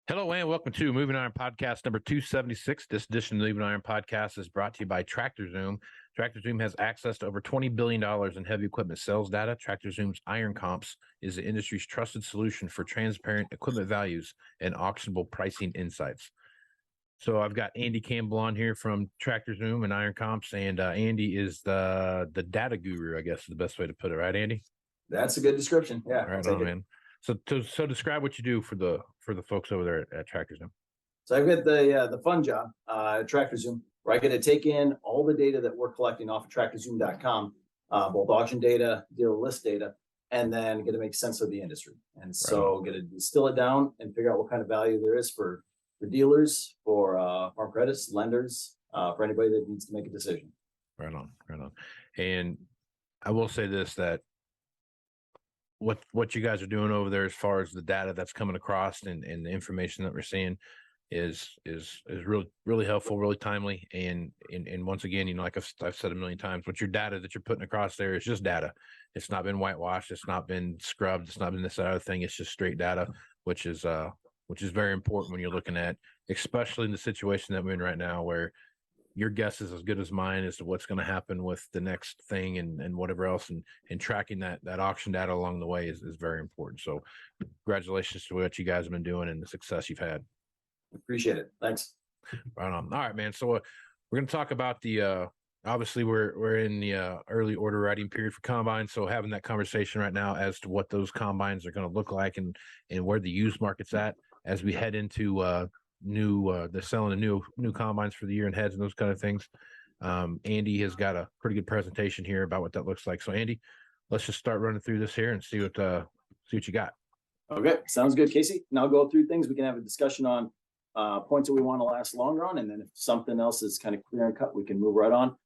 Hello and welcome to Moving Iron Podcast number 276. This edition of the Moving Iron Podcast is brought to you by TractorZoom. TractorZoom has access to over $20 billion in heavy equipment sales data. TractorZoom's Iron Comps is the industry's trusted solution for transparent equipment values and auctionable pricing insights. So I've got Andy Campbell on here from TractorZoom and Iron Comps, and Andy is the data guru, I guess is the best way to put it, right, Andy? That's a good description. Yeah. Right on, man. So describe what you do for the folks over there at TractorZoom. So I've got the fun job at TractorZoom, where I get to take in all the data that we're collecting off of TractorZoom.com, both auction data, dealer list data, and then get to make sense of the industry. And so get to distill it down and figure out what kind of value there is for dealers, for farm credits, lenders, for anybody that needs to make a decision. Right on. And I will say this, that what you guys are doing over there as far as the data that's coming across and the information that we're seeing is really helpful, really timely. And once again, you know, like I've said a million times, what your data that you're putting across there is just data. It's not been whitewashed. It's not been scrubbed. It's not been this other thing. It's just straight data, which is very important when you're looking at, especially in the situation that we're in right now, where your guess is as good as mine as to what's going to happen with the next thing and whatever else, and tracking that auction data along the way is very important. So congratulations to what you guys have been doing and the success you've had. Appreciate it. Thanks. Right on. All right, man. So we're going to talk about the obviously we're in the early order writing period for combines. So having that conversation right now as to what those combines are going to look like and where the used market's at as we head into they're selling the new combines for the year and heads and those kind of things. Andy has got a pretty good presentation here about what that looks like. So Andy, let's just start running through this here and see what you got. Okay, sounds good, Casey. Now go through things. We can have a discussion on points that we want to last longer on, and then if something else is kind of clear and cut, we can move right on.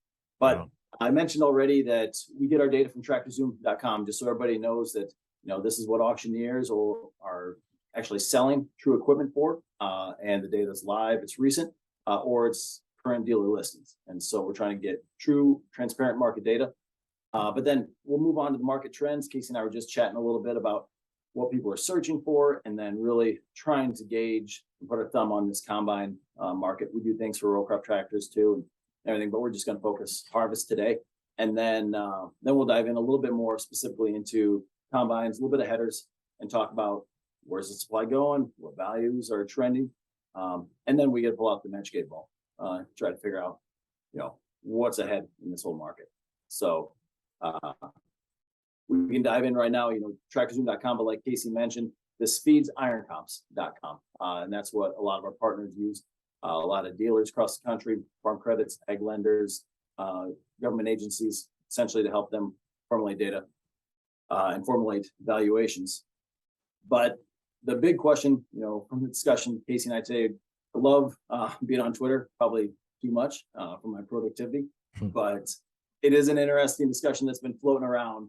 But I mentioned already that we get our data from TractorZoom.com, just so everybody knows that, you know, this is what auctioneers are actually selling true equipment for, and the data is live, it's recent, or it's current dealer listings. And so we're trying to get true, transparent market data. But then we'll move on to the market trends. Casey and I were just chatting a little bit about what people are searching for, and then really trying to gauge and put our thumb on this combine market. We do things for row crop tractors too and everything, but we're just going to focus harvest today. And then we'll dive in a little bit more specifically into combines, a little bit of headers, and talk about where's the supply going, what values are trending, and then we get to pull out the match gate ball, try to figure out, you know, what's ahead in this whole market. So we can dive in right now, you know, TractorZoom.com, but like Casey mentioned, this feeds IronComps.com, and that's what a lot of our partners use. A lot of dealers across the country, farm credits, ag lenders, government agencies, essentially to help them formulate data and formulate valuations. But the big question, you know, from the discussion, Casey and I today, I love being on Twitter, probably too much for my productivity, but it is an interesting discussion that's been floating around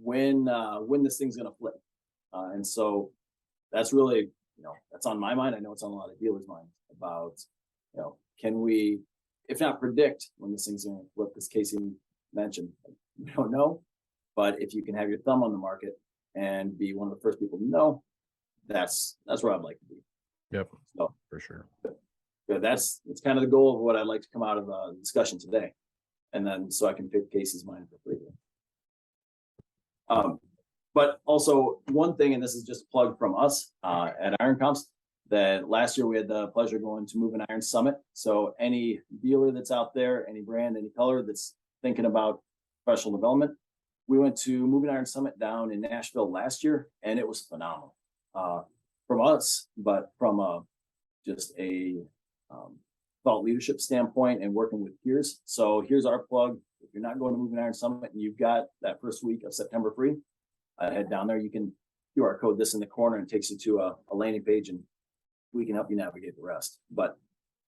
when this thing's going to flip. And so that's really, you know, that's on my mind. I know it's on a lot of dealers' minds about, you know, can we, if not predict when this thing's going to flip, as Casey mentioned, we don't know, but if you can have your thumb on the market and be one of the first people to know, that's where I'd like to be. Yep. So for sure. Good. That's kind of the goal of what I'd like to come out of the discussion today. And then so I can pick Casey's mind for free. But also one thing, and this is just a plug from us at Iron Comps, that last year we had the pleasure of going to Moving Iron Summit. So any dealer that's out there, any brand, any color that's thinking about professional development, we went to Moving Iron Summit down in Nashville last year, and it was phenomenal from us, but from just a thought leadership standpoint and working with peers. So here's our plug. If you're not going to Moving Iron Summit and you've got that first week of September free, head down there. You can QR code this in the corner and it takes you to a landing page, and we can help you navigate the rest. But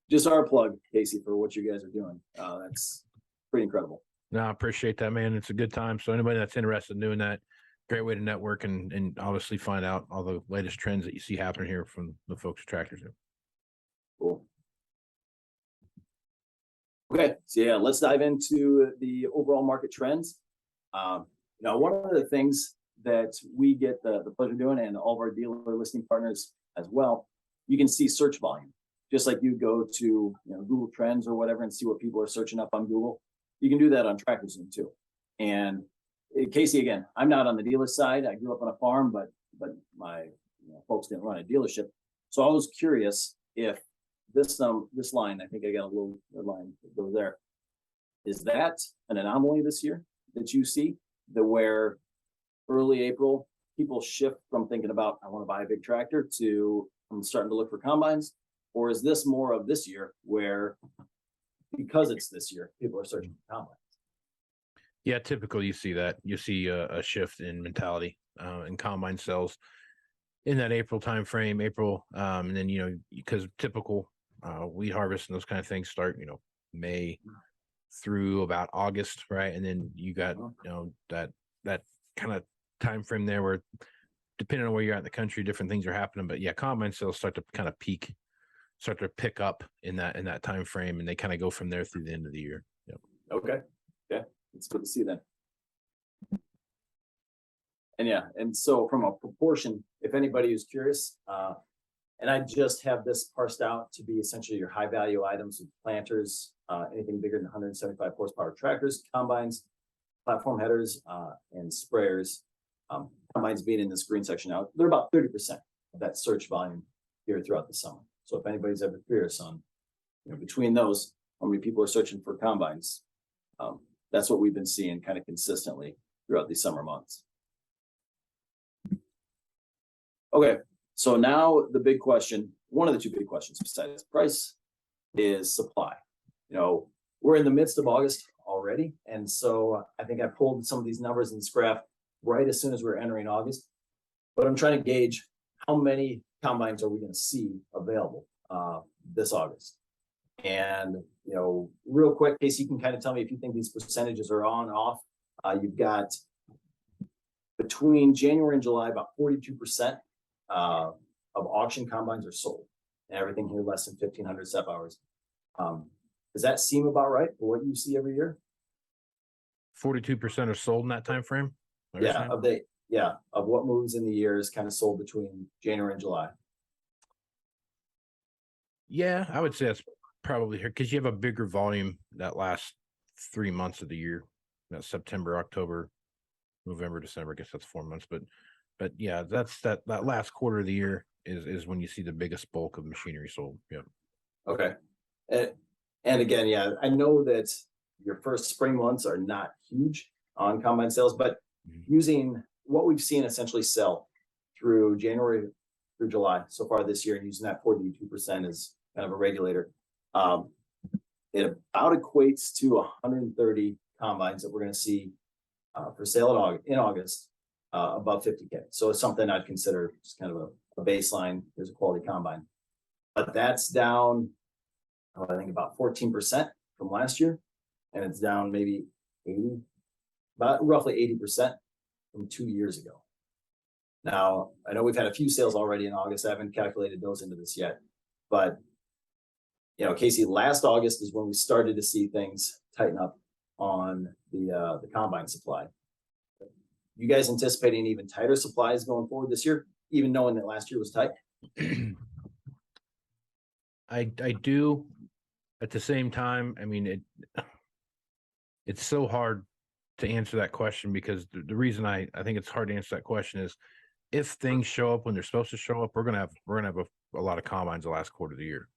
just our plug, Casey, for what you guys are doing. That's pretty incredible. No, I appreciate that, man. It's a good time. So anybody that's interested in doing that, great way to network and obviously find out all the latest trends that you see happening here from the folks at TractorZoom. Cool. Okay, so yeah, let's dive into the overall market trends. One of the things that we get the pleasure of doing, and all of our dealer listing partners as well, you can see search volume. Just like you go to Google Trends or whatever and see what people are searching up on Google, you can do that on TractorZoom too. And Casey, again, I'm not on the dealer side. I grew up on a farm, but my folks didn't run a dealership. So I was curious if this line, I think I got a little line that goes there. Is that an anomaly this year that you see, that where early April people shift from thinking about I want to buy a big tractor to I'm starting to look for combines? Or is this more of this year where because it's this year, people are searching for combines? Yeah, typically you see that. You see a shift in mentality in combine sales in that April timeframe, and then because typical wheat harvest and those kind of things start May through about August, right? And then you got that kind of time frame there where depending on where you're at in the country, different things are happening. But yeah, combine sales start to kind of start to pick up in that time frame, and they kind of go from there through the end of the year. Yep. Okay. Yeah, it's good to see that. And so from a proportion, if anybody is curious, and I just have this parsed out to be essentially your high value items with planters, anything bigger than 175 horsepower tractors, combines, platform headers, and sprayers. Combines being in this green section now, they're about 30% of that search volume here throughout the summer. So if anybody's ever curious on, between those, how many people are searching for combines, that's what we've been seeing kind of consistently throughout these summer months. Okay, so now the big question, one of the two big questions besides price, is supply. We're in the midst of August already, and so I think I pulled some of these numbers in this graph right as soon as we're entering August. But I'm trying to gauge how many combines are we going to see available this August. And real quick, Casey, you can kind of tell me if you think these percentages are on and off. You've got between January and July, about 42% of auction combines are sold, and everything here less than 1,500 step hours. Does that seem about right for what you see every year? 42% are sold in that time frame. Yeah, of what moves in the year is kind of sold between January and July. Yeah, I would say that's probably here because you have a bigger volume that last 3 months of the year. That's September, October, November, December. I guess that's 4 months, but yeah, that's that last quarter of the year is when you see the biggest bulk of machinery sold. Yeah. Okay. And again, yeah, I know that your first spring months are not huge on combine sales, but using what we've seen essentially sell through January through July so far this year, and using that 42% as kind of a regulator, it about equates to 130 combines that we're going to see for sale in August above 50K. So it's something I'd consider just kind of a baseline. Here's a quality combine, but that's down, I think about 14% from last year, and it's down maybe about roughly 80% from 2 years ago. Now, I know we've had a few sales already in August. I haven't calculated those into this yet, but Casey, last August is when we started to see things tighten up on the combine supply. You guys anticipating even tighter supplies going forward this year, even knowing that last year was tight? I do. At the same time, I mean, it's so hard to answer that question because the reason I think it's hard to answer that question is if things show up when they're supposed to show up, we're gonna have a lot of combines the last quarter of the year.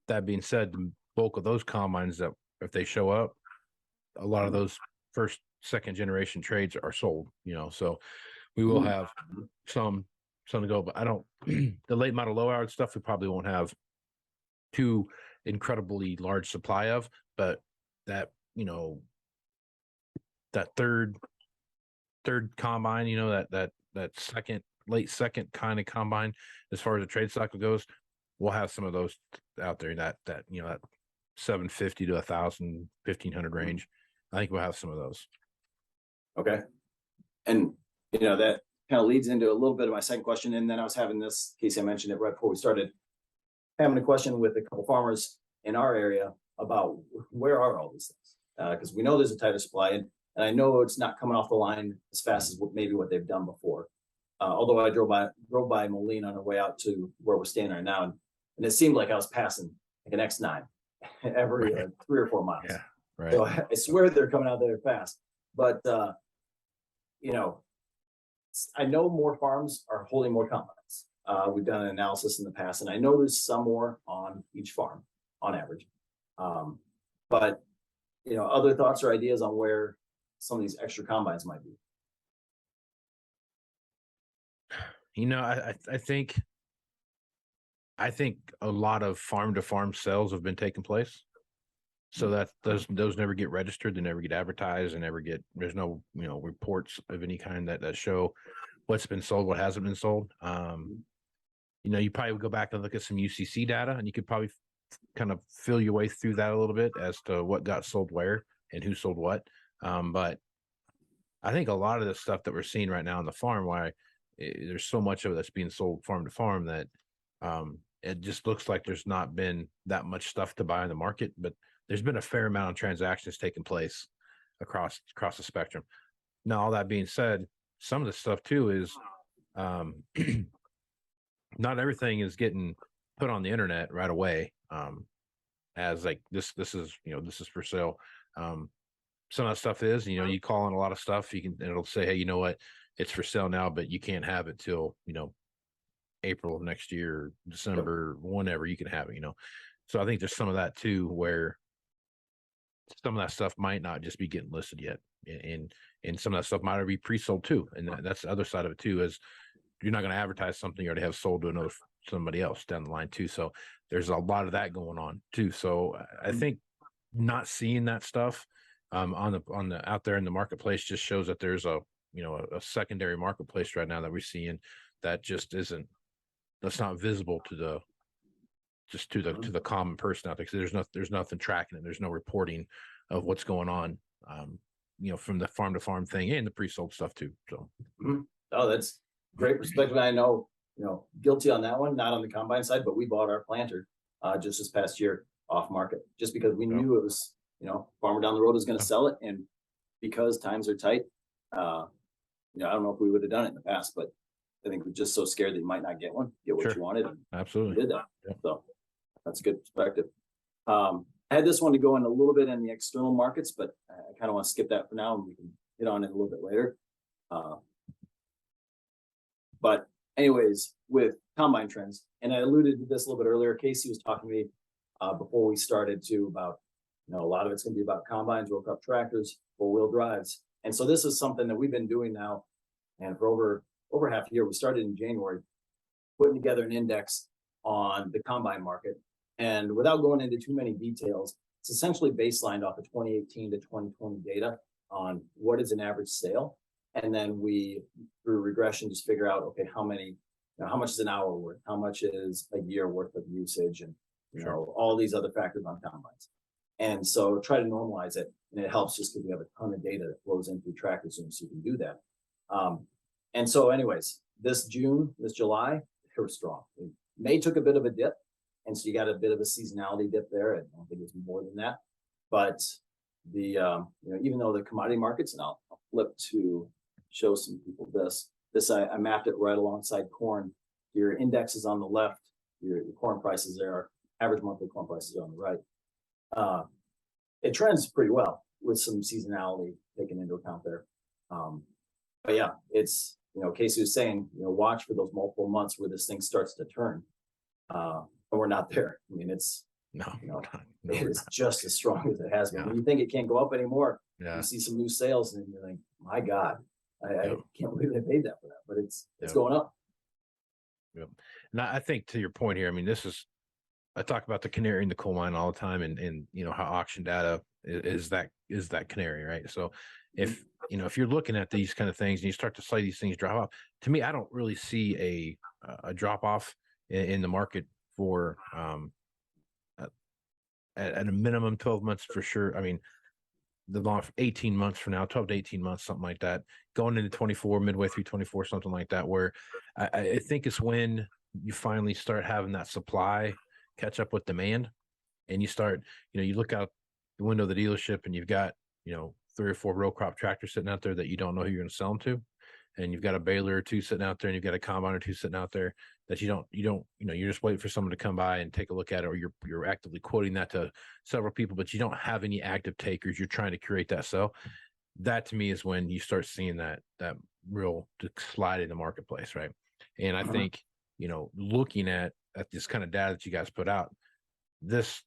That being said, the bulk of those combines that if they show up, a lot of those first, second generation trades are sold. So we will have some to go, but I don't. The late model, low hour stuff we probably won't have too incredibly large supply of, but that that third combine, that late second kind of combine, as far as the trade cycle goes, we'll have some of those out there, that 750 to 1,000, 1,500 range. I think we'll have some of those. Okay. And that kind of leads into a little bit of my second question. And then I was having this, Casey, I mentioned it right before we started, having a question with a couple farmers in our area about where are all these things? Because we know there's a tighter supply, and I know it's not coming off the line as fast as maybe what they've done before. Although I drove by Moline on our way out to where we're staying right now, and it seemed like I was passing like an X9 every 3 or 4 miles. Yeah, right. So I swear they're coming out there fast. But you know, I know more farms are holding more combines. We've done an analysis in the past, and I know there's some more on each farm on average. But other thoughts or ideas on where some of these extra combines might be? I think a lot of farm to farm sales have been taking place. So that those never get registered, they never get advertised, and there's no reports of any kind that show what's been sold, what hasn't been sold. You probably would go back and look at some UCC data, and you could probably kind of feel your way through that a little bit as to what got sold where and who sold what. But I think a lot of the stuff that we're seeing right now on the farm, there's so much of it that's being sold farm to farm that it just looks like there's not been that much stuff to buy in the market, but there's been a fair amount of transactions taking place across the spectrum. Now, all that being said, some of the stuff too is not everything is getting put on the internet right away. As like this is for sale. Some of that stuff is, you call in a lot of stuff, and it'll say, hey, you know what, it's for sale now, but you can't have it till April of next year, December, whenever you can have it. So I think there's some of that too, where some of that stuff might not just be getting listed yet, and some of that stuff might already be pre-sold too. And that's the other side of it too, is you're not going to advertise something you already have sold to somebody else down the line too. So there's a lot of that going on too. So I think not seeing that stuff on the out there in the marketplace just shows that there's a secondary marketplace right now that we're seeing that just isn't, that's not visible to the common person out there, because there's nothing tracking it. There's no reporting of what's going on, from the farm to farm thing and the pre-sold stuff too. So, Oh, that's great perspective. I know, guilty on that one, not on the combine side, but we bought our planter just this past year off market, just because we knew it was, farmer down the road was going to sell it. And because times are tight, I don't know if we would have done it in the past, but I think we're just so scared that you might not get what you wanted. And absolutely did that. Yeah. So that's a good perspective. I had this one to go in a little bit in the external markets, but I kind of want to skip that for now, and we can hit on it a little bit later. But anyways, with combine trends, and I alluded to this a little bit earlier, Casey was talking to me before we started too about, a lot of it's going to be about combines, row crop tractors, 4-wheel drives. And so this is something that we've been doing now, and for over half a year. We started in January, putting together an index on the combine market. And without going into too many details, it's essentially baselined off of 2018 to 2020 data on what is an average sale. And then we, through regression, just figure out, okay, how much is an hour worth? How much is a year worth of usage? And, all these other factors on combines. And so try to normalize it. And it helps just because we have a ton of data that flows in through TractorZoom, so you can do that. And so anyways, this July, they were strong. May took a bit of a dip. And so you got a bit of a seasonality dip there. I don't think it's more than that. But the, even though the commodity markets, and I'll flip to show some people this, I mapped it right alongside corn. Your index is on the left, your corn prices there, average monthly corn prices are on the right. It trends pretty well with some seasonality taken into account there. But yeah, it's, Casey was saying, watch for those multiple months where this thing starts to turn. And we're not there. I mean, it's, it's just as strong as it has been. When you think it can't go up anymore, you see some new sales and you're like, my God, I can't believe they paid that for that, but it's going up. Yep. And I think to your point here, I mean, I talk about the canary in the coal mine all the time, and how auction data is that canary, right? So if you're looking at these kind of things and you start to see these things drop off, to me, I don't really see a drop off in the market for at a minimum 12 months for sure. I mean, the long 18 months from now, 12 to 18 months, something like that, going into 24, midway through 24, something like that, where I think it's when you finally start having that supply catch up with demand, and you start, you look out the window of the dealership and you've got, 3 or 4 row crop tractors sitting out there that you don't know who you're going to sell them to. and you've got a baler or two sitting out there, and you've got a combine or two sitting out there, that you don't, you're just waiting for someone to come by and take a look at it, or you're actively quoting that to several people, but you don't have any active takers. You're trying to curate that sell. That to me is when you start seeing that real slide in the marketplace, right? And I think, looking at this kind of data that you guys put out, this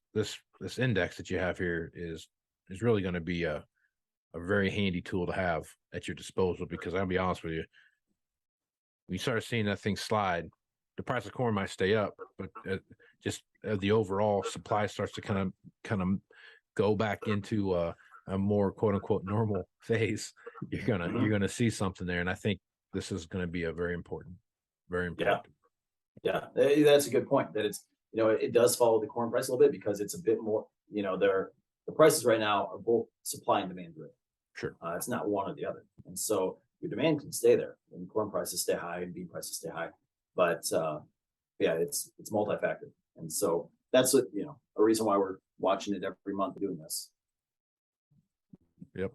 index that you have here is really going to be a very handy tool to have at your disposal, because I'll be honest with you, when you start seeing that thing slide, the price of corn might stay up, but just the overall supply starts to kind of go back into a more quote unquote normal phase. You're gonna see something there, and I think this is going to be a very important. Yeah, that's a good point. That it's, it does follow the corn price a little bit, because it's a bit more, the prices right now are both supply and demand driven. Sure. It's not one or the other. And so your demand can stay there and corn prices stay high and bean prices stay high. But it's multi-factor. And so that's a reason why we're watching it every month doing this. Yep.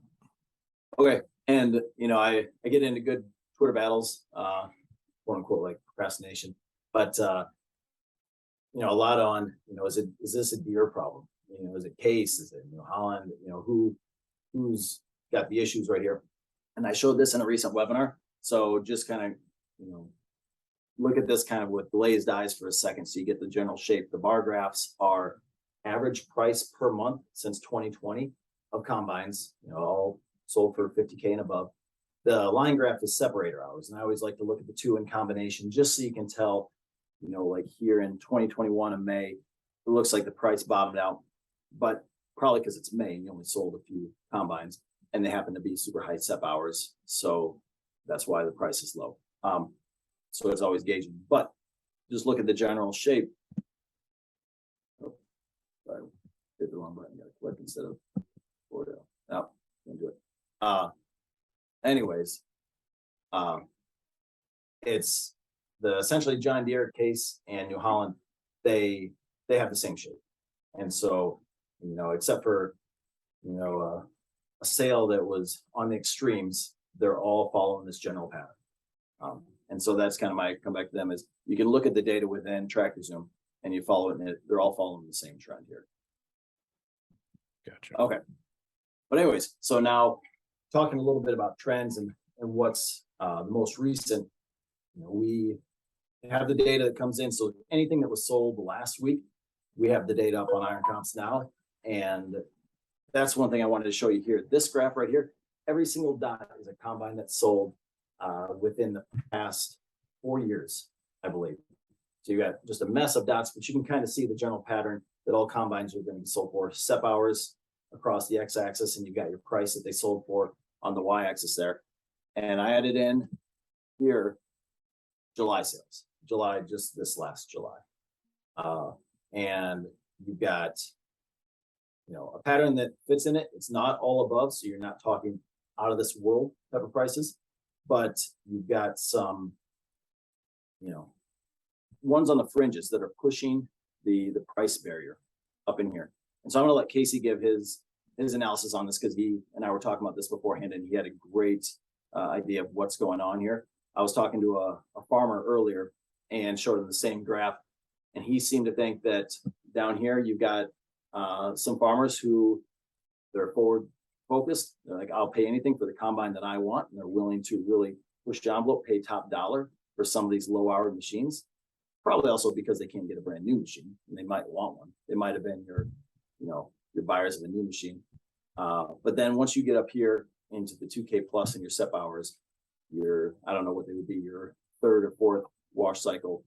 Okay. And I get into good Twitter battles, quote unquote, like procrastination. But a lot on, is this a deer problem? Is it Case? Is it Holland? Who's got the issues right here? And I showed this in a recent webinar. So just kind of, look at this kind of with glazed eyes for a second, so you get the general shape. The bar graphs are average price per month since 2020 of combines, all sold for 50K and above. The line graph is separator hours, and I always like to look at the two in combination, just so you can tell, like here in 2021 in May, it looks like the price bottomed out, but probably because it's May and you only sold a few combines, and they happen to be super high SEP hours. So that's why the price is low. So it's always gauging, but just look at the general shape. Oh, sorry, hit the wrong button. Got to click instead of can't do it. Anyways, it's the essentially John Deere, Case, and New Holland. They have the same shape, and so except for a sale that was on the extremes, they're all following this general pattern. And so that's kind of my comeback to them, is you can look at the data within TractorZoom and you follow it, and they're all following the same trend here. Gotcha. Okay. But anyways, so now talking a little bit about trends and what's the most recent, we have the data that comes in. So anything that was sold last week, we have the data up on Iron Comps now. And that's one thing I wanted to show you here. This graph right here, every single dot is a combine that's sold within the past 4 years, I believe. So you got just a mess of dots, but you can kind of see the general pattern that all combines are going to be sold for. SEP hours across the x-axis, and you've got your price that they sold for on the y-axis there. And I added in here July sales, just this last July. And you've got a pattern that fits in it. It's not all above, so you're not talking out of this world type of prices, but you've got some, ones on the fringes that are pushing the price barrier up in here. And so I'm going to let Casey give his analysis on this, because he and I were talking about this beforehand, and he had a great idea of what's going on here. I was talking to a farmer earlier and showed him the same graph, and he seemed to think that down here you've got some farmers who they're forward focused. They're like, I'll pay anything for the combine that I want, and they're willing to really push the envelope, pay top dollar for some of these low-hour machines. Probably also because they can't get a brand new machine, and they might want one. They might have been your buyers of a new machine. But then once you get up here into the 2K plus and your SEP hours, I don't know what they would be, your third or fourth wash cycle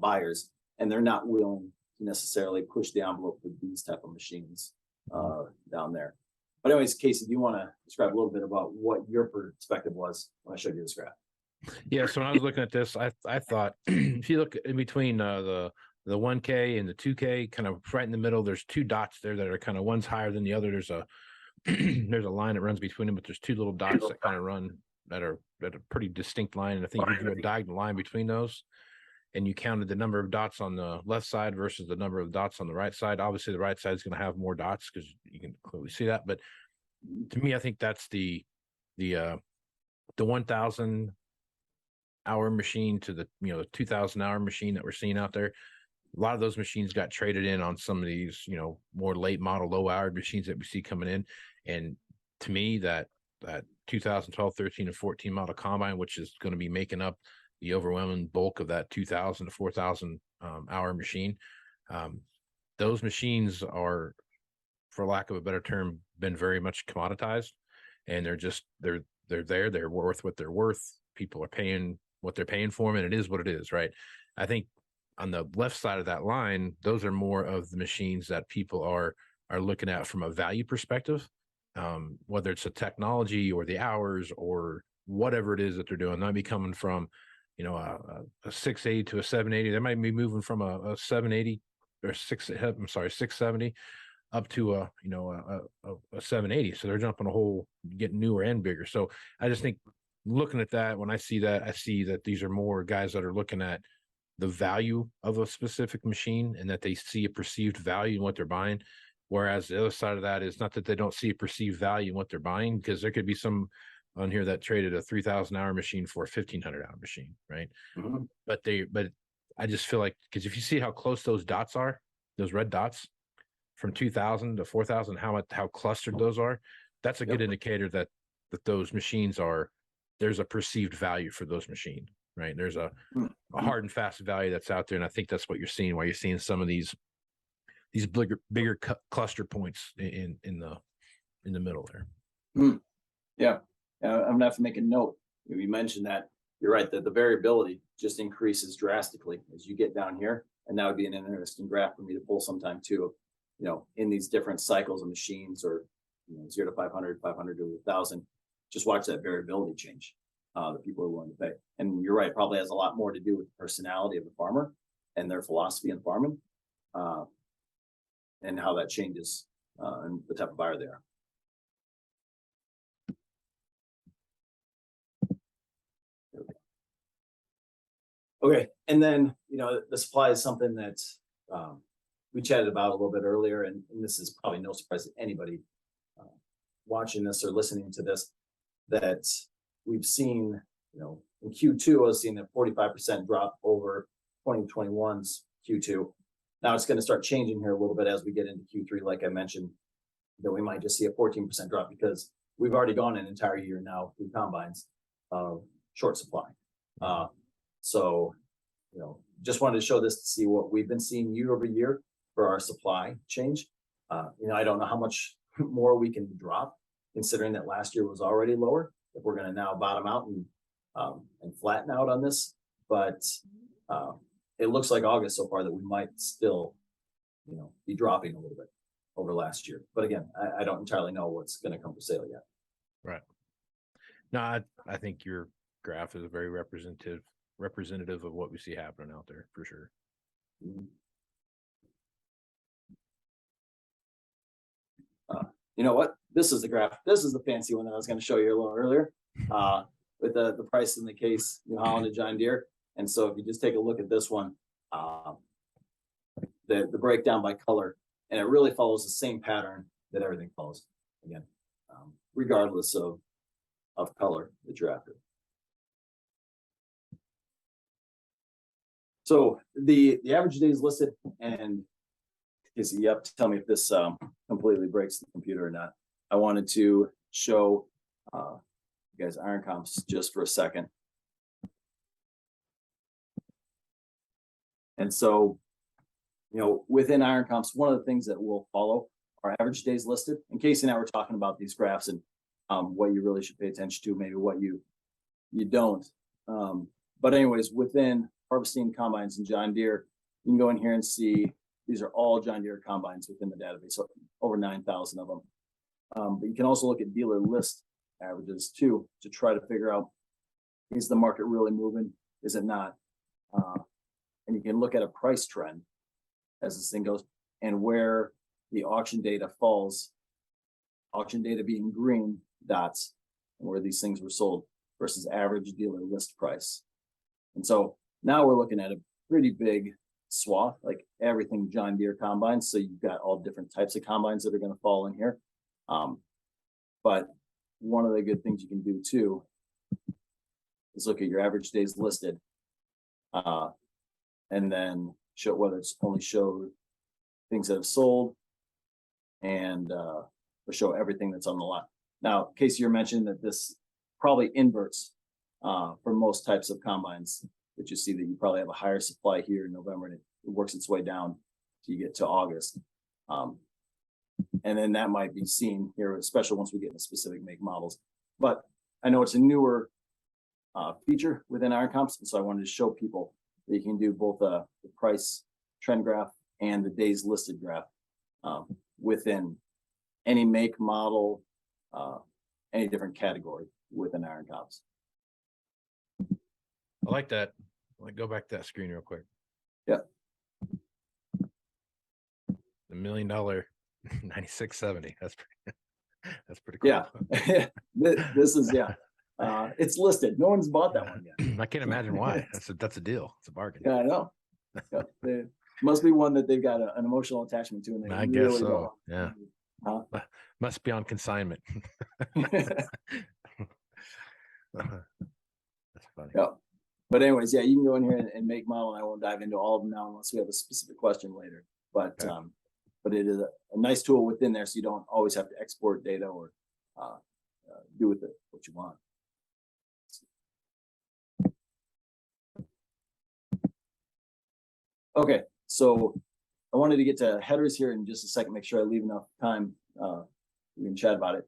buyers, and they're not willing to necessarily push the envelope with these type of machines down there. But anyways, Casey, do you want to describe a little bit about what your perspective was when I showed you this graph? Yeah, so when I was looking at this, I thought if you look in between the 1K and the 2K, kind of right in the middle, there's two dots there that are kind of, one's higher than the other. There's a there's a line that runs between them, but there's two little dots that kind of run that are a pretty distinct line. And I think you drew a diagonal line between those, and you counted the number of dots on the left side versus the number of dots on the right side. Obviously, the right side is going to have more dots because you can clearly see that. But to me, I think that's the 1,000 hour machine to the, you know, the 2000 hour machine that we're seeing out there. A lot of those machines got traded in on some of these, you know, more late model, low hour machines that we see coming in. And to me, that 2012, 13, and 14 model combine, which is going to be making up the overwhelming bulk of that 2000 to 4000 hour machine, those machines are, for lack of a better term, been very much commoditized, and they're worth what they're worth. People are paying what they're paying for them, and it is what it is, right? I think on the left side of that line, those are more of the machines that people are looking at from a value perspective, whether it's a technology or the hours or whatever it is that they're doing. They might be coming from, you know, a 680 to a 780. They might be moving from a 780 or 670 up to a, you know, a 780. So they're jumping a hole, getting newer and bigger. So I just think, looking at that, when I see that, I see that these are more guys that are looking at the value of a specific machine, and that they see a perceived value in what they're buying. Whereas the other side of that is not that they don't see a perceived value in what they're buying, because there could be some on here that traded a 3000 hour machine for a 1500 hour machine, right? Mhm. But I just feel like, because if you see how close those dots are, those red dots from 2000 to 4000, how clustered those are, that's a good indicator that those machines are, there's a perceived value for those machines, right? There's a hard and fast value that's out there. And I think that's what you're seeing, why you're seeing some of these bigger cluster points in the middle there. Yeah. I'm gonna have to make a note. You mentioned that. You're right, that the variability just increases drastically as you get down here. And that would be an interesting graph for me to pull sometime too, you know, in these different cycles of machines, or, you know, 0 to 500, 500 to 1000. Just watch that variability change that people are willing to pay. And you're right, probably has a lot more to do with the personality of the farmer and their philosophy in farming, and how that changes and the type of buyer they are. Okay, and then, you know, the supply is something that we chatted about a little bit earlier, and this is probably no surprise to anybody watching this or listening to this, that we've seen, you know, in Q2, I was seeing a 45% drop over 2021's Q2. Now it's going to start changing here a little bit as we get into Q3, like I mentioned, that we might just see a 14% drop, because we've already gone an entire year now through combines short supply. So, you know, just wanted to show this to see what we've been seeing year over year for our supply change. You know, I don't know how much more we can drop, considering that last year was already lower, if we're going to now bottom out and flatten out on this. But it looks like August so far that we might still, you know, be dropping a little bit over last year. But again, I don't entirely know what's going to come for sale yet. Right. No, I think your graph is very representative of what we see happening out there, for sure. You know what? This is the graph. This is the fancy one that I was going to show you a little earlier, with the price in the case, New Holland and John Deere. And so if you just take a look at this one, the breakdown by color, and it really follows the same pattern that everything follows. Again, regardless of color that you're after. So the average days listed, and Casey, you have to tell me if this completely breaks the computer or not. I wanted to show you guys iron comps just for a second. And so, you know, within iron comps, one of the things that will follow are average days listed. And Casey and I were talking about these graphs and what you really should pay attention to, maybe what you don't. But anyways, within harvesting combines and John Deere, you can go in here and see these are all John Deere combines within the database, so over 9,000 of them. But you can also look at dealer list averages too, to try to figure out, is the market really moving? Is it not? And you can look at a price trend as this thing goes, and where the auction data falls, auction data being green dots, and where these things were sold versus average dealer list price. And so now we're looking at a pretty big swath, like everything John Deere combines. So you've got all different types of combines that are going to fall in here. But one of the good things you can do too is look at your average days listed, and then show whether it's only showed things that have sold and or show everything that's on the lot. Now, Casey, you're mentioning that this probably inverts for most types of combines, that you see that you probably have a higher supply here in November, and it works its way down till you get to August. And then that might be seen here, especially once we get into specific make models. But I know it's a newer feature within Iron Comps, and so I wanted to show people that you can do both the price trend graph and the days listed graph within any make, model, any different category within Iron Comps. I like that. Let me go back to that screen real quick. Yeah. The $1 million 9670. That's pretty cool. Yeah. This is, yeah. It's listed. No one's bought that one yet. I can't imagine why. That's a deal. It's a bargain. Yeah, I know. Yeah, it must be one that they've got an emotional attachment to, and they I really guess so. don't. Yeah. Must be on consignment. That's funny. Yeah. But anyways, yeah, you can go in here and make model, and I won't dive into all of them now unless we have a specific question later. But Okay. But it is a nice tool within there, so you don't always have to export data or do with it what you want. Okay, so I wanted to get to headers here in just a second, make sure I leave enough time we can chat about it.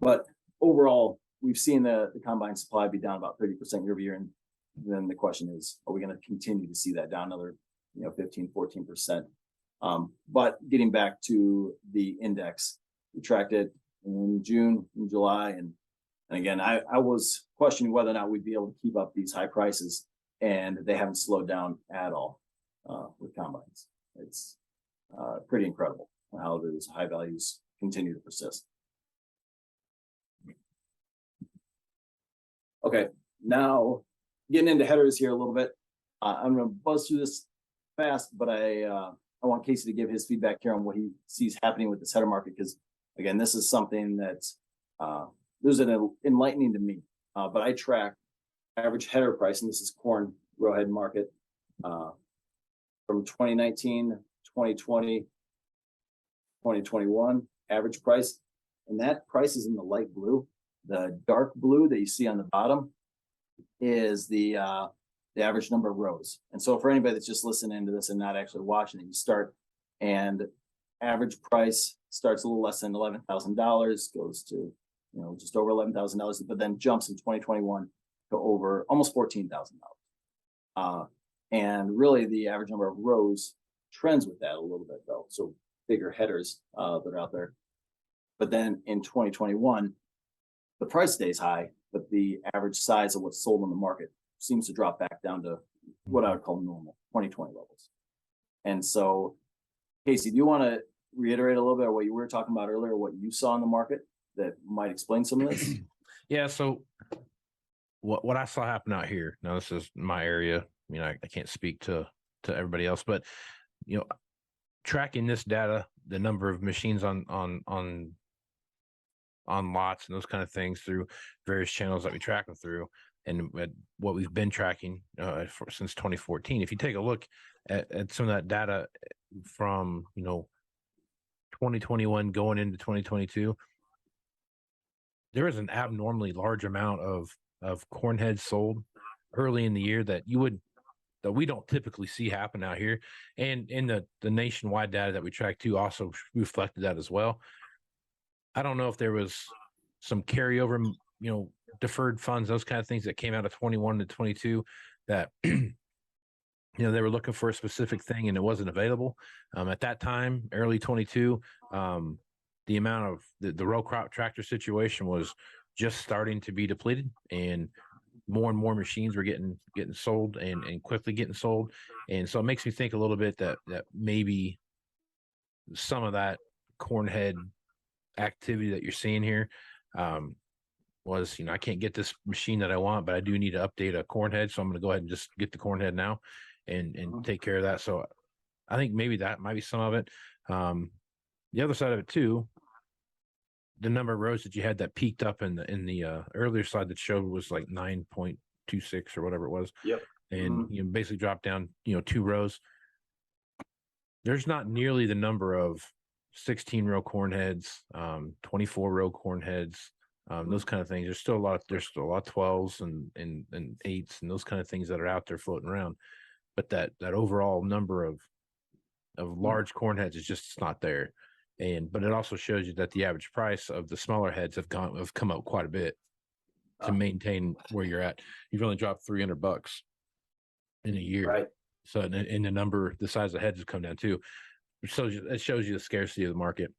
But overall, we've seen the combine supply be down about 30% year over year. And then the question is, are we going to continue to see that down another 15, 14%? But getting back to the index, we tracked it in June, in July. And again, I was questioning whether or not we'd be able to keep up these high prices, and they haven't slowed down at all with combines. It's pretty incredible how those high values continue to persist. Okay, now getting into headers here a little bit. I'm going to buzz through this fast, but I want Casey to give his feedback here on what he sees happening with this header market, because again, this is something that there's an enlightening to me. But I track average header price, and this is corn row head market from 2019, 2020, 2021 average price, and that price is in the light blue. The dark blue that you see on the bottom is the average number of rows. And so for anybody that's just listening to this and not actually watching it, you start, and average price starts a little less than $11,000, goes to just over $11,000, but then jumps in 2021 to over almost $14,000. And really the average number of rows trends with that a little bit though. So bigger headers that are out there. But then in 2021, the price stays high, but the average size of what's sold on the market seems to drop back down to what I would call normal 2020 levels. And so, Casey, do you want to reiterate a little bit of what you were talking about earlier, what you saw in the market that might explain some of this? Yeah. So what I saw happen out here, now this is my area, I can't speak to everybody else, but tracking this data, the number of machines on lots and those kind of things through various channels that we track them through, and what we've been tracking since 2014. If you take a look at some of that data from 2021 going into 2022, there is an abnormally large amount of corn heads sold early in the year that we don't typically see happen out here. And in the nationwide data that we track too also reflected that as well. I don't know if there was some carryover, deferred funds, those kind of things that came out of 21 to 22 that, they were looking for a specific thing and it wasn't available. At that time, early 22, the amount of the row crop tractor situation was just starting to be depleted, and more machines were getting sold and quickly getting sold. And so it makes me think a little bit that maybe some of that corn head activity that you're seeing here was, I can't get this machine that I want, but I do need to update a corn head. So I'm going to go ahead and just get the corn head now and take care of that. So I think maybe that might be some of it. The other side of it too, the number of rows that you had that peaked up in the earlier slide that showed was like 9.2 2.6 or whatever it was. Yep. And you know, basically drop down, you know, 2 rows. There's not nearly the number of 16 row corn heads, 24 row corn heads, those kind of things. There's still a lot of 12s and 8s and those kind of things that are out there floating around. But that overall number of large corn heads is just not there. But it also shows you that the average price of the smaller heads have come up quite a bit to maintain where you're at. You've only dropped $300 in a year. Right. So in the size of heads has come down too. So it shows you the scarcity of the market.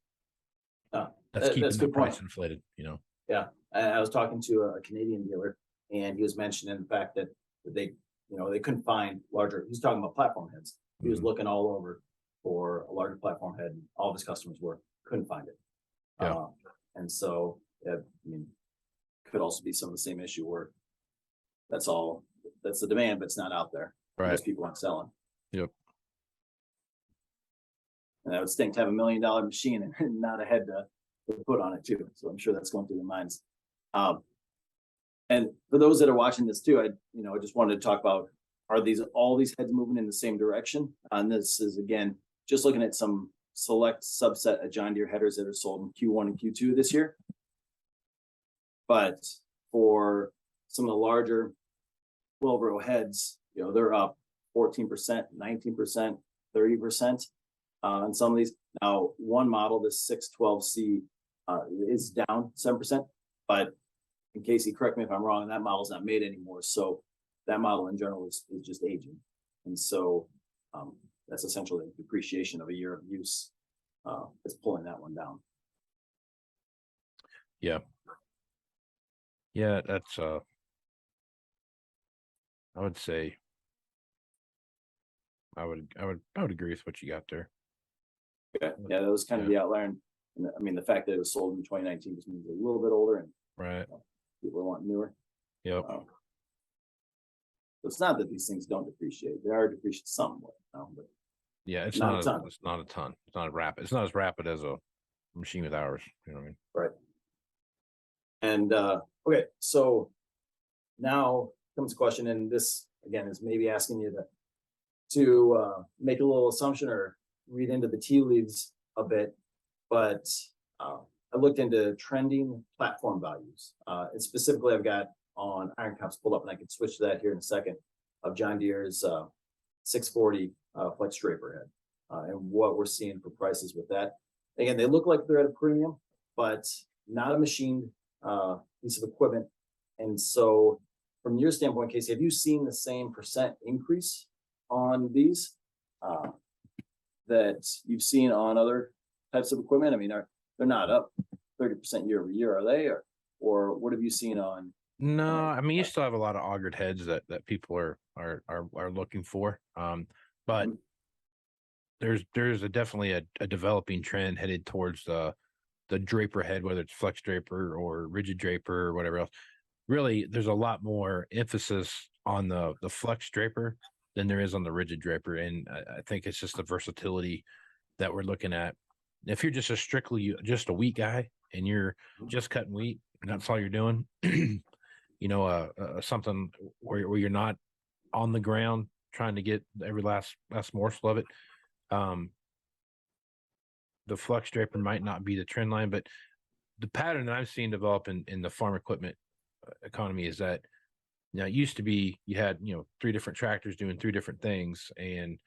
That's keeping the price inflated, you know. Yeah. I was talking to a Canadian dealer, and he was mentioning the fact that they, you know, they couldn't find larger. He's talking about platform heads. He was looking all over for a larger platform head, and all of his customers couldn't find it. Yeah. And so, I mean, could also be some of the same issue where that's the demand, but it's not out there. Right. Because people aren't selling. Yep. And that would stink to have $1 million machine and not a head to put on it too. So I'm sure that's going through their minds. And for those that are watching this too, I just wanted to talk about, are all these heads moving in the same direction? And this is, again, just looking at some select subset of John Deere headers that are sold in Q1 and Q2 this year. But for some of the larger 12 row heads, you know, they're up 14%, 19%, 30% on some of these. Now, one model, this 612C, is down 7%, but in Casey, correct me if I'm wrong, that model's not made anymore. So that model in general is just aging. And so that's essentially the depreciation of a year of use is pulling that one down. Yeah. Yeah, that's I would say I would agree with what you got there. Okay. Yeah, that was kind of the outlier. And I mean, the fact that it was sold in 2019 just means a little bit older, and right. People want newer. Yep. So it's not that these things don't depreciate; they are depreciated somewhat. But yeah, it's not a ton. It's not as rapid as a machine with hours. You know what I mean? Right. And okay, so now comes a question, and this again is maybe asking you to make a little assumption or read into the tea leaves a bit, but I looked into trending platform values. And specifically, I've got on Iron Comps pulled up, and I can switch to that here in a second, of John Deere's 640 flex draper head and what we're seeing for prices with that. Again, they look like they're at a premium, but not a machined piece of equipment. And so from your standpoint, Casey, have you seen the same percent increase on these that you've seen on other types of equipment? I mean, they're not up 30% year over year, are they? Or what have you seen on? No, I mean, you still have a lot of augered heads that people are looking for. But there's definitely a developing trend headed towards the draper head, whether it's flex draper or rigid draper or whatever else. Really, there's a lot more emphasis on the flex draper than there is on the rigid draper. And I think it's just the versatility that we're looking at. If you're just just a wheat guy and you're just cutting wheat and that's all you're doing, you know, something where you're not on the ground trying to get every last morsel of it, the flex draper might not be the trend line. But the pattern that I'm seeing develop in the farm equipment economy is that, you know, it used to be you had, you know, 3 different tractors doing 3 different things, and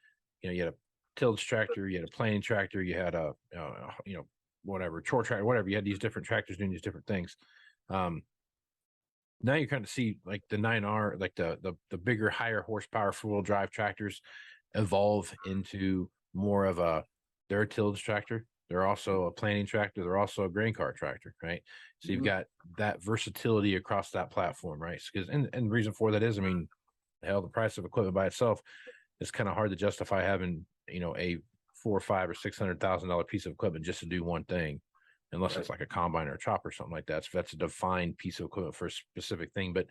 you know, you had a tillage tractor, you had a planing tractor, you had a you know, whatever, chore tractor, whatever. You had these different tractors doing these different things. Now you're kind of see like the 9R, like the bigger, higher horsepower 4-wheel drive tractors evolve into more of they're a tillage tractor. They're also a planting tractor. They're also a grain cart tractor, right? So you've got that versatility across that platform, right? Because and the reason for that is, I mean, hell, the price of equipment by itself is kind of hard to justify having, you know, a $400,000 or $500,000 or $600,000 piece of equipment just to do one thing, unless it's like a combine or a chopper or something like that. So that's a defined piece of equipment for a specific thing. But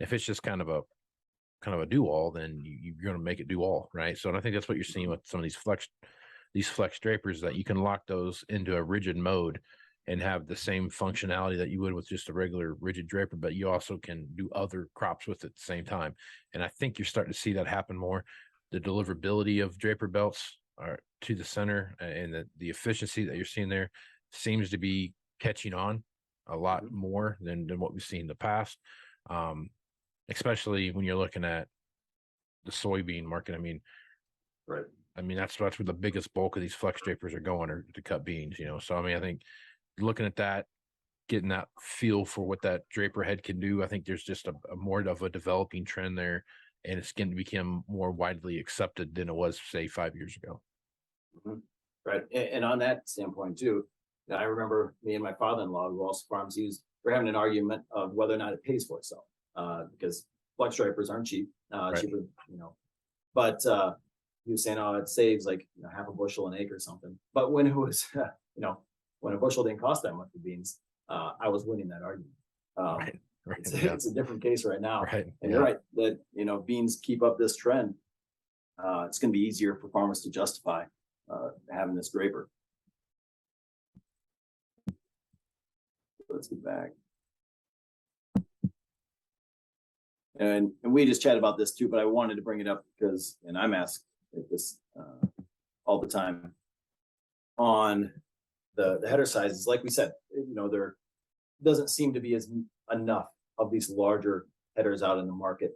if it's just kind of a do all, then you're going to make it do all, right? So I think that's what you're seeing with some of these flex drapers, that you can lock those into a rigid mode and have the same functionality that you would with just a regular rigid draper, but you also can do other crops with it at the same time. And I think you're starting to see that happen more. The deliverability of draper belts are to the center, and the efficiency that you're seeing there seems to be catching on a lot more than what we've seen in the past. Especially when you're looking at the soybean market. I mean, Right. I mean, that's where the biggest bulk of these flex drapers are going, or to cut beans, you know. So I mean, I think looking at that, getting that feel for what that draper head can do, I think there's just a more of a developing trend there, and it's going to become more widely accepted than it was, say, 5 years ago. Right. And on that standpoint too, I remember me and my father-in-law, who also farms, we're having an argument of whether or not it pays for itself, because flex drapers aren't cheap, cheaper, you know, but he was saying, oh, it saves like, you know, half a bushel an acre or something. But when it was, you know, when a bushel didn't cost that much for beans, I was winning that argument. Right. It's a different case right now. Right. And you're right that, you know, beans keep up this trend. It's going to be easier for farmers to justify having this draper. Let's get back. And we just chatted about this too, but I wanted to bring it up because, and I'm asked this all the time on the header sizes. Like we said, you know, there doesn't seem to be enough of these larger headers out in the market.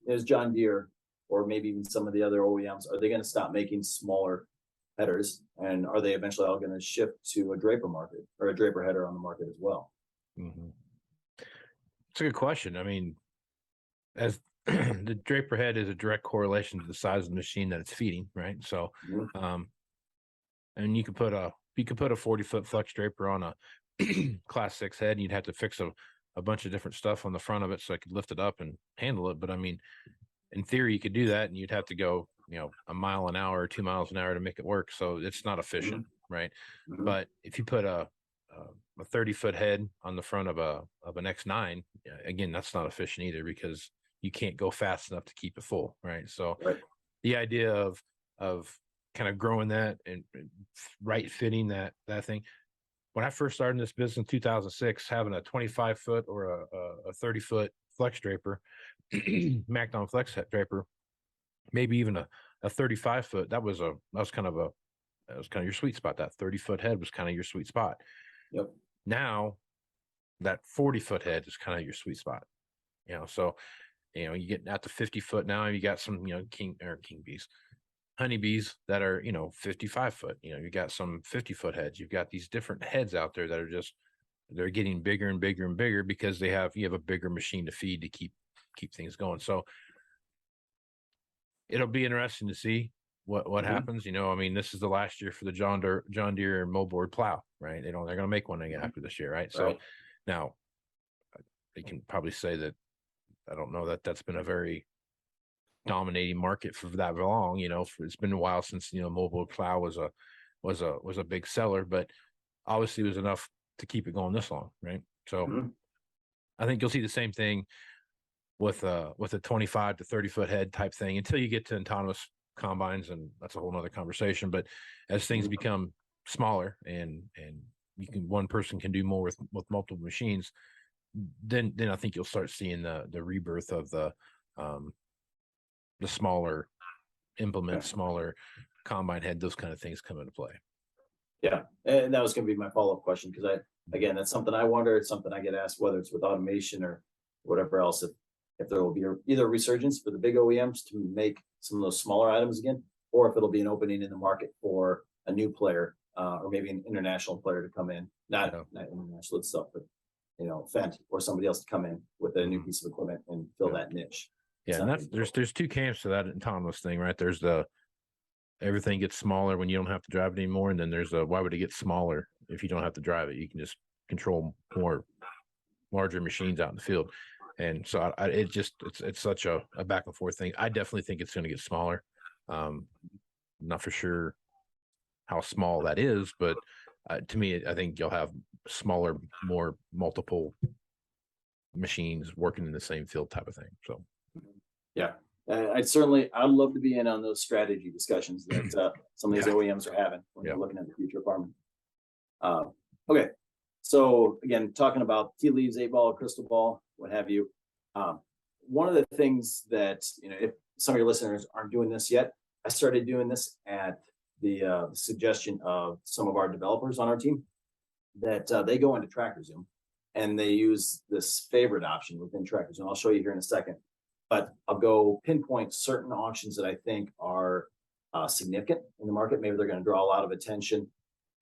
Is John Deere, or maybe even some of the other OEMs, are they going to stop making smaller headers, and are they eventually all going to shift to a draper market, or a draper header on the market as well? It's a good question. I mean, as the draper head is a direct correlation to the size of the machine that it's feeding, right? So, and you could put a 40-foot flex draper on a class 6 head, and you'd have to fix a bunch of different stuff on the front of it so I could lift it up and handle it. But I mean, in theory, you could do that, and you'd have to go, you know, a mile an hour or 2 miles an hour to make it work. So it's not efficient, right? But if you put a 30-foot head on the front of an X9, again, that's not efficient either, because you can't go fast enough to keep it full, right? So the idea of kind of growing that and right fitting that thing. When I first started in this business in 2006, having a 25-foot or a 30-foot flex draper, Macdon flex draper, maybe even a 35-foot, that was kind of your sweet spot. That 30-foot head was kind of your sweet spot. Yep. Now that 40-foot head is kind of your sweet spot, you know. So, you know, you get out to 50-foot now, you got some, you know, king bees, honeybees that are, you know, 55-foot. You know, you got some 50-foot heads. You've got these different heads out there that are they're getting bigger and bigger and bigger because you have a bigger machine to feed to keep things going. So it'll be interesting to see what happens. You know, I mean, this is the last year for the John Deere moldboard plow, right? They're going to make one again after this year, right? So now they can probably say that, I don't know that that's been a very dominating market for that long. You know, it's been a while since, you know, moldboard plow was a big seller, but obviously it was enough to keep it going this long, right? So I think you'll see the same thing with a 25 to 30-foot head type thing until you get to autonomous combines, and that's a whole nother conversation. But as things become smaller and one person can do more with multiple machines, then I think you'll start seeing the rebirth of the smaller implements, smaller combine head, those kind of things come into play. Yeah, and that was going to be my follow-up question, because again, that's something I wonder. It's something I get asked, whether it's with automation or whatever else, if there will be either a resurgence for the big OEMs to make some of those smaller items again, or if it'll be an opening in the market for a new player, or maybe an international player to come in, not international itself, but, you know, Fendt or somebody else to come in with a new piece of equipment and fill that niche. Yeah, and there's two camps to that autonomous thing, right? There's everything gets smaller when you don't have to drive it anymore, and then there's why would it get smaller if you don't have to drive it? You can just control more larger machines out in the field. And so it's such a back and forth thing. I definitely think it's going to get smaller. Not for sure how small that is, but to me, I think you'll have smaller, more multiple machines working in the same field type of thing. So, yeah, I'd love to be in on those strategy discussions that some of these OEMs are having when you're looking at the future of farming. Okay, so again, talking about tea leaves, 8-ball, crystal ball, what have you. One of the things that, if some of your listeners aren't doing this yet, I started doing this at the suggestion of some of our developers on our team, that they go into TractorZoom and they use this favorite option within TractorZoom. I'll show you here in a second, but I'll go pinpoint certain auctions that I think are significant in the market. Maybe they're going to draw a lot of attention,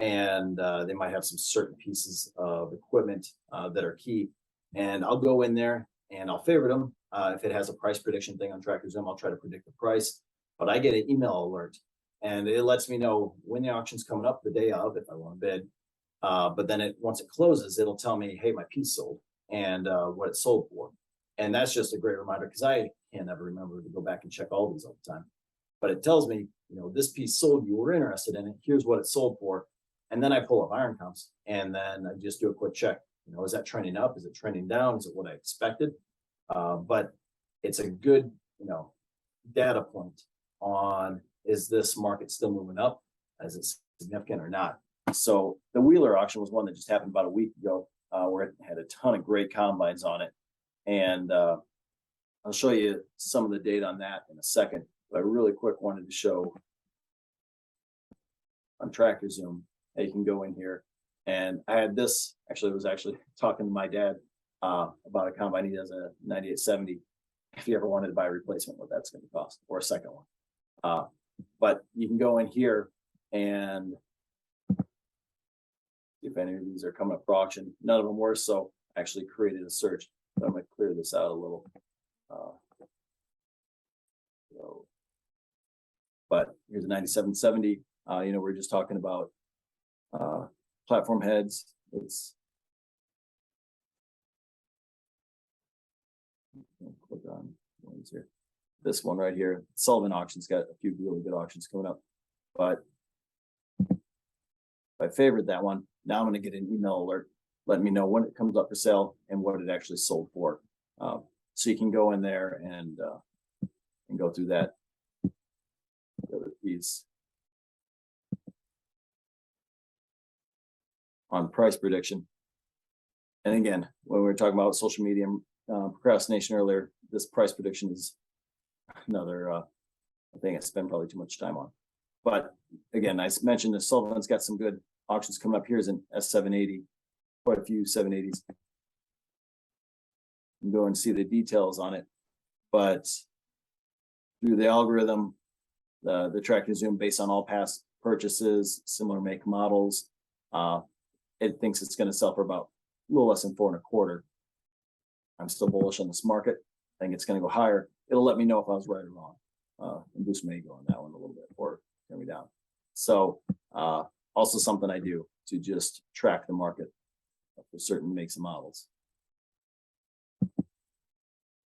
and they might have some certain pieces of equipment that are key. And I'll go in there and I'll favorite them. If it has a price prediction thing on TractorZoom, I'll try to predict the price. But I get an email alert, and it lets me know when the auction's coming up, the day of, if I want to bid. But then once it closes, it'll tell me, hey, my piece sold, and what it sold for. And that's just a great reminder, because I can't ever remember to go back and check all these all the time. But it tells me, this piece sold, you were interested in it, here's what it sold for. And then I pull up iron comps, and then I just do a quick check. Is that trending up? Is it trending down? Is it what I expected? But it's a good, data point on, is this market still moving up? Is it significant or not? So the Wheeler auction was one that just happened about a week ago, where it had a ton of great combines on it. And I'll show you some of the data on that in a second. But I really quick wanted to show on TractorZoom that you can go in here. And I had this, I was actually talking to my dad about a combine. He does a 9870. If you ever wanted to buy a replacement, what that's going to cost, or a second one. But you can go in here and see if any of these are coming up for auction. None of them were, so I actually created a search. But I'm going to clear this out a little. But here's a 9770. We're just talking about platform heads. It's click on ones here. This one right here, Sullivan auction's got a few really good auctions coming up. But if I favorite that one, now I'm going to get an email alert letting me know when it comes up for sale and what it actually sold for. So you can go in there and go through that. The other piece on price prediction. And again, when we were talking about social media procrastination earlier, this price prediction is another thing I spend probably too much time on. But again, I mentioned that Sullivan's got some good auctions coming up. Here's an S780, quite a few 780s. You can go and see the details on it. But through the algorithm, the TractorZoom, based on all past purchases, similar make models, it thinks it's going to sell for about a little less than 4.25. I'm still bullish on this market. I think it's going to go higher. It'll let me know if I was right or wrong. And boost may go on that one a little bit, or turn me down. So also something I do to just track the market for certain makes and models.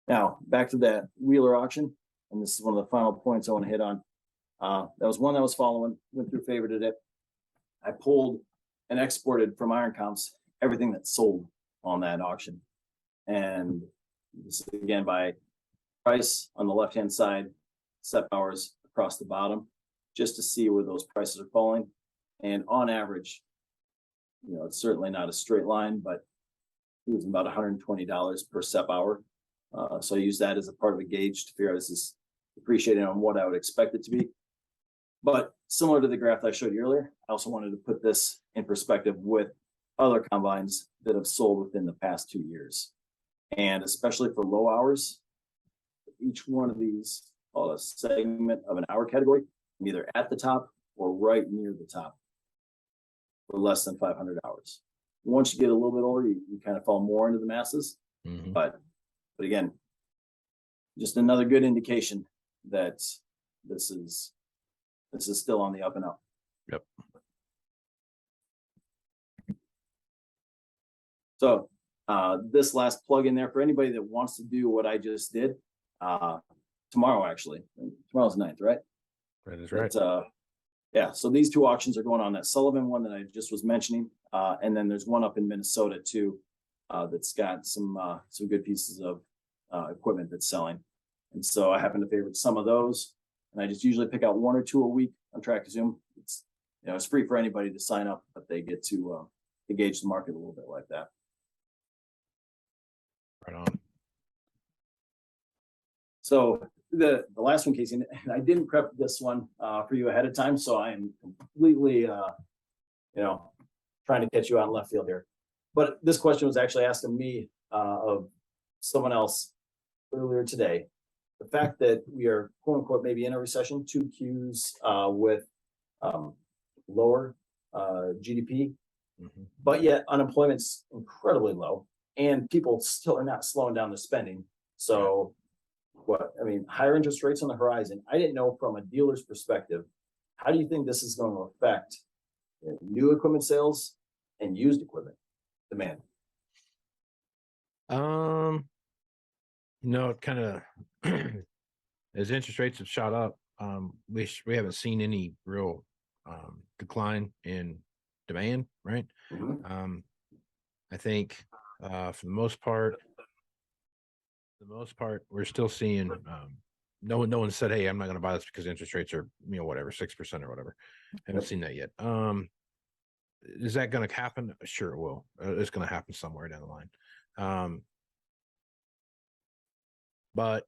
Now back to that Wheeler auction, and this is one of the final points I want to hit on. That was one that was following, went through, favorited it. I pulled and exported from Iron Comps everything that sold on that auction. And this is again by price on the left-hand side, set hours across the bottom, just to see where those prices are falling. And on average, it's certainly not a straight line, but it was about $120 per SEP hour. So I use that as a part of a gauge to figure out, is this depreciating on what I would expect it to be. But similar to the graph I showed you earlier, I also wanted to put this in perspective with other combines that have sold within the past 2 years. And especially for low hours, each one of these, called a segment of an hour category, either at the top or right near the top for less than 500 hours. Once you get a little bit older, you kind of fall more into the masses. Mm-hmm. But again, just another good indication that this is still on the up and up. Yep. So this last plug in there for anybody that wants to do what I just did tomorrow, actually. Tomorrow's 9th, right? That is right. Yeah, so these two auctions are going on. That Sullivan one that I just was mentioning, and then there's one up in Minnesota too, that's got some good pieces of equipment that's selling. And so I happen to favorite some of those, and I just usually pick out 1 or 2 a week on TractorZoom. it's free for anybody to sign up, but they get to gauge the market a little bit like that. Right on. So the last one, Casey, and I didn't prep this one for you ahead of time, so I am completely trying to catch you on left field here. But this question was actually asked of me of someone else earlier today. The fact that we are quote unquote maybe in a recession, 2 Qs with lower GDP, but yet unemployment's incredibly low, and people still are not slowing down their spending. So higher interest rates on the horizon. I didn't know from a dealer's perspective, how do you think this is going to affect new equipment sales and used equipment demand? It kind of as interest rates have shot up, we haven't seen any real decline in demand, right? I think for the most part, we're still seeing no one said, hey, I'm not going to buy this because interest rates are whatever 6% or whatever. Haven't seen that yet. Is that going to happen? Sure it will. It's going to happen somewhere down the line. But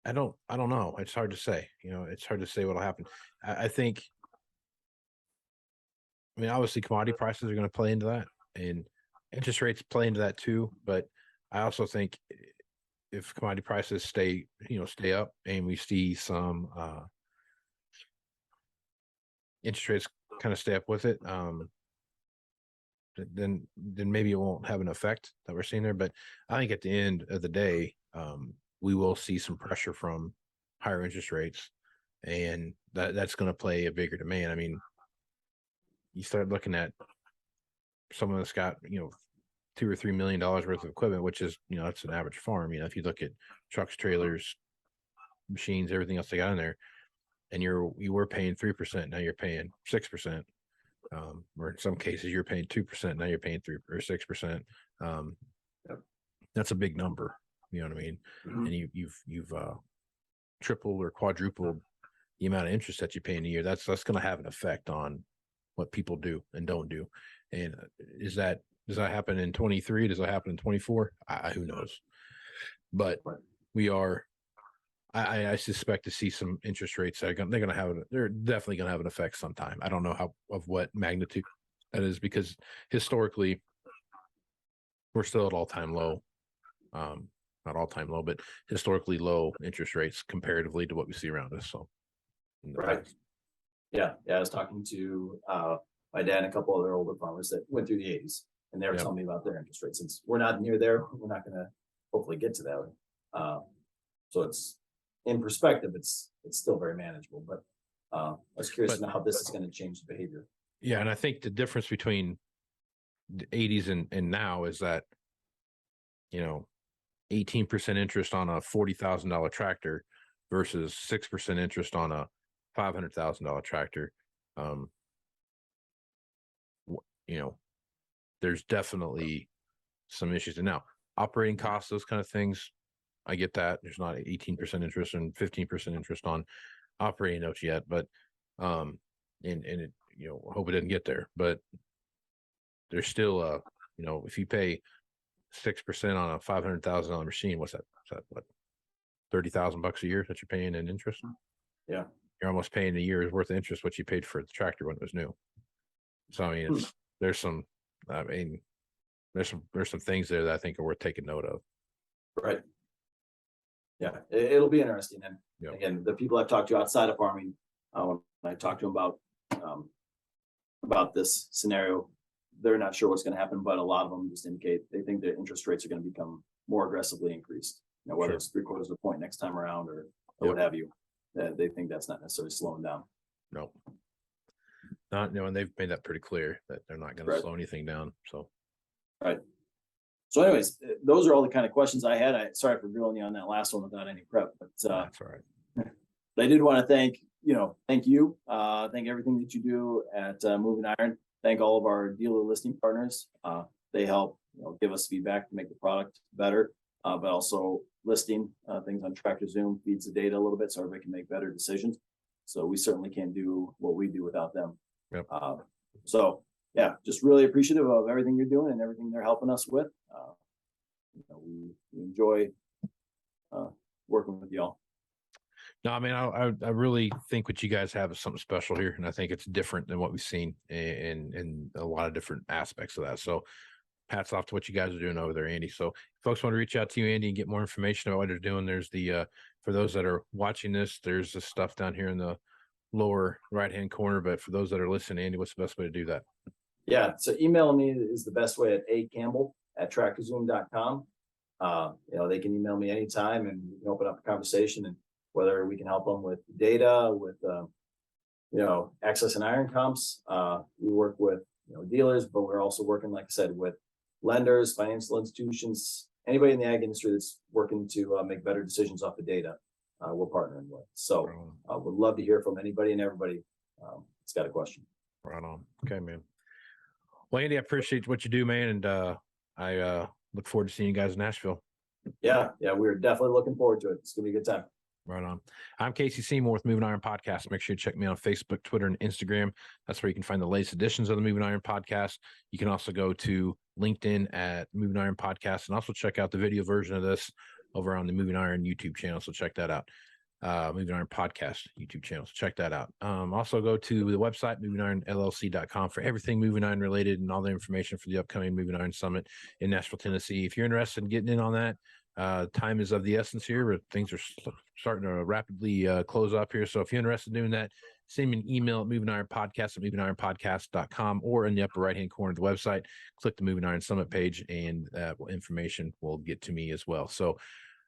I don't know. It's hard to say. It's hard to say what'll happen. I think. Obviously, commodity prices are going to play into that, and interest rates play into that too. But I also think if commodity prices stay up, and we see some interest rates kind of stay up with it, then maybe it won't have an effect that we're seeing there. But I think at the end of the day, we will see some pressure from higher interest rates, and that's going to play a bigger demand. You start looking at someone that's got $2 or $3 million worth of equipment, which is that's an average farm. If you look at trucks, trailers, machines, everything else they got in there, and you were paying 3%, now you're paying 6%, or in some cases you're paying 2%, now you're paying 3 or 6%. That's a big number. You know what I mean? And you've tripled or quadrupled the amount of interest that you pay in a year. That's going to have an effect on what people do and don't do. And does that happen in 23? Does that happen in 24? Who knows? But we are. I suspect to see some interest rates that they're definitely going to have an effect sometime. I don't know of what magnitude that is, because historically we're still at all-time low. Not all-time low, but historically low interest rates comparatively to what we see around us. So, right. Yeah. I was talking to my dad and a couple other older farmers that went through the 80s, and they were telling me about their interest rates. Since we're not near there, we're not going to hopefully get to that. So it's in perspective, it's still very manageable. But I was curious to know how this is going to change the behavior. Yeah, and I think the difference between the 80s and now is that 18% interest on a $40,000 tractor versus 6% interest on a $500,000 tractor. There's definitely some issues. And now operating costs, those kind of things, I get that. There's not 18% interest and 15% interest on operating notes yet, but and it, hope it didn't get there. But there's still if you pay 6% on a $500,000 machine, what's that? What, $30,000 a year that you're paying in interest? Yeah, you're almost paying a year's worth of interest what you paid for the tractor when it was new. So there's some things there that I think are worth taking note of. Right. Yeah, it'll be interesting. And again, the people I've talked to outside of farming, when I talk to them about this scenario, they're not sure what's going to happen, but a lot of them just indicate they think that interest rates are going to become more aggressively increased. Whether it's 3/4 of a point next time around or what have you, they think that's not necessarily slowing down. No. Not, and they've made that pretty clear that they're not going to slow anything down. So, right. So, anyways, those are all the kind of questions I had. Sorry for grilling you on that last one without any prep, but that's all right. But I did want to thank you. Thank everything that you do at Moving Iron. Thank all of our dealer listing partners. They help give us feedback to make the product better, but also listing things on TractorZoom feeds the data a little bit so everybody can make better decisions. So we certainly can't do what we do without them. Yep. So yeah, just really appreciative of everything you're doing and everything they're helping us with. We enjoy working with y'all. No, I mean, I really think what you guys have is something special here, and I think it's different than what we've seen in a lot of different aspects of that. So, hats off to what you guys are doing over there, Andy. So, if folks want to reach out to you, Andy, and get more information about what they're doing, there's the for those that are watching this, there's the stuff down here in the lower right-hand corner. But for those that are listening, Andy, what's the best way to do that? Yeah, so email me is the best way at acampbell@TractorZoom.com. They can email me anytime and we can open up a conversation, and whether we can help them with data, with access and iron comps. We work with dealers, but we're also working, like I said, with lenders, financial institutions, anybody in the ag industry that's working to make better decisions off the data. We're partnering with. So would love to hear from anybody and everybody that's got a question. Right on. Okay, man. Well, Andy, I appreciate what you do, man, and I look forward to seeing you guys in Nashville. Yeah, we're definitely looking forward to it. It's gonna be a good time. Right on. I'm Casey Seymour with Moving Iron Podcast. Make sure you check me on Facebook, Twitter, and Instagram. That's where you can find the latest editions of the Moving Iron Podcast. You can also go to LinkedIn at Moving Iron Podcast, and also check out the video version of this over on the Moving Iron YouTube channel. So check that out. Moving Iron Podcast YouTube channel. So check that out. Also go to the website, movingironllc.com, for everything Moving Iron related and all the information for the upcoming Moving Iron Summit in Nashville, Tennessee. If you're interested in getting in on that, time is of the essence here, but things are starting to rapidly close up here. So if you're interested in doing that, send me an email at movingironpodcast@movingironpodcast.com, or in the upper right hand corner of the website, click the Moving Iron Summit page, and that information will get to me as well. So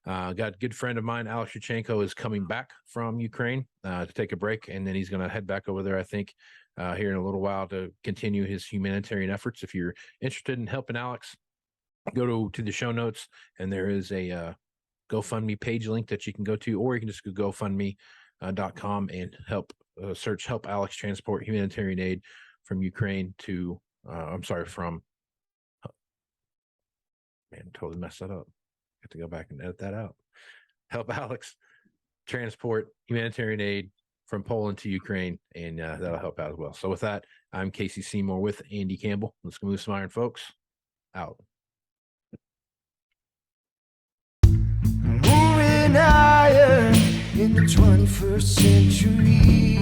got a good friend of mine, Alex Yuchenko, is coming back from Ukraine to take a break, and then he's going to head back over there, I think, here in a little while to continue his humanitarian efforts. If you're interested in helping Alex, go to the show notes, and there is a GoFundMe page link that you can go to, or you can just go GoFundMe.com and search Help Alex Transport Humanitarian Aid from Ukraine to, totally messed that up. Have to go back and edit that out. Help Alex Transport Humanitarian Aid from Poland to Ukraine, and that'll help out as well. So with that, I'm Casey Seymour with Andy Campbell. Let's go move some iron, folks. Out. Moving iron in the 21st century.